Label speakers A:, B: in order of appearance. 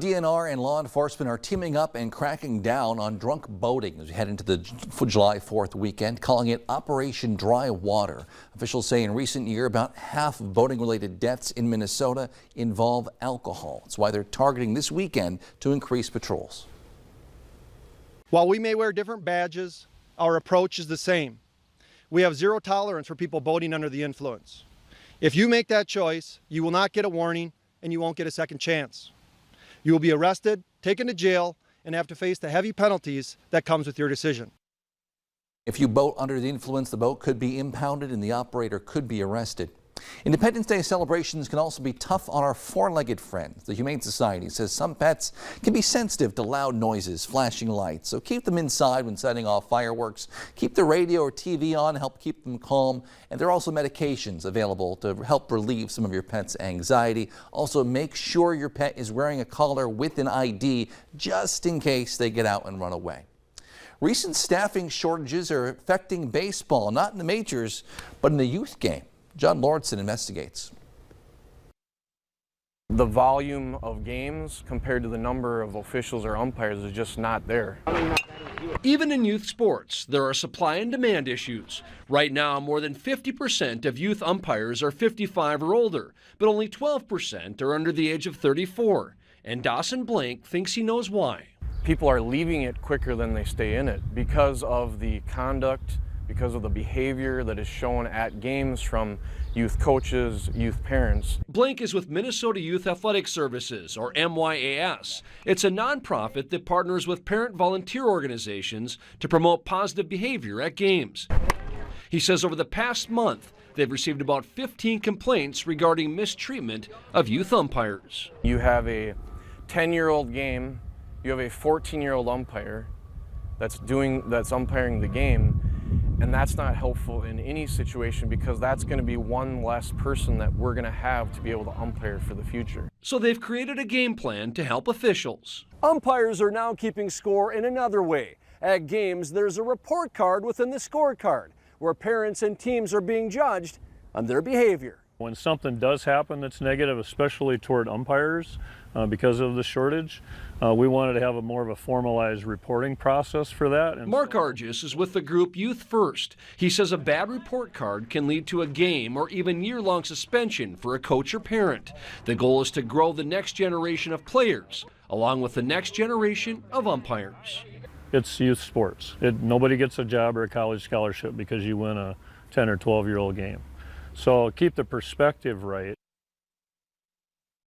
A: DNR and law enforcement are teaming up and cracking down on drunk boating as we head into the July 4th weekend, calling it Operation Dry Water. Officials say in recent years, about half of boating-related deaths in Minnesota involve alcohol. That's why they're targeting this weekend to increase patrols.
B: While we may wear different badges, our approach is the same. We have zero tolerance for people boating under the influence. If you make that choice, you will not get a warning and you won't get a second chance. You will be arrested, taken to jail, and have to face the heavy penalties that comes with your decision.
A: If you boat under the influence, the boat could be impounded and the operator could be arrested. Independence Day celebrations can also be tough on our four-legged friends. The Humane Society says some pets can be sensitive to loud noises, flashing lights, so keep them inside when setting off fireworks. Keep the radio or TV on, help keep them calm. And there are also medications available to help relieve some of your pet's anxiety. Also, make sure your pet is wearing a collar with an ID just in case they get out and run away. Recent staffing shortages are affecting baseball, not in the majors, but in the youth game. John Lordson investigates.
C: The volume of games compared to the number of officials or umpires is just not there.
D: Even in youth sports, there are supply and demand issues. Right now, more than 50% of youth umpires are 55 or older, but only 12% are under the age of 34. And Dawson Blank thinks he knows why.
C: People are leaving it quicker than they stay in it because of the conduct, because of the behavior that is shown at games from youth coaches, youth parents.
D: Blank is with Minnesota Youth Athletic Services, or MYAS. It's a nonprofit that partners with parent volunteer organizations to promote positive behavior at games. He says over the past month, they've received about 15 complaints regarding mistreatment of youth umpires.
C: You have a 10-year-old game, you have a 14-year-old umpire that's umpiring the game. And that's not helpful in any situation because that's going to be one less person that we're going to have to be able to umpire for the future.
D: So they've created a game plan to help officials.
E: Umpires are now keeping score in another way. At games, there's a report card within the scorecard where parents and teams are being judged on their behavior.
F: When something does happen that's negative, especially toward umpires because of the shortage, we wanted to have more of a formalized reporting process for that. And
D: Mark Argis is with the group Youth First. He says a bad report card can lead to a game or even year-long suspension for a coach or parent. The goal is to grow the next generation of players, along with the next generation of umpires.
F: It's youth sports. Nobody gets a job or a college scholarship because you win a 10 or 12-year-old game. So keep the perspective right.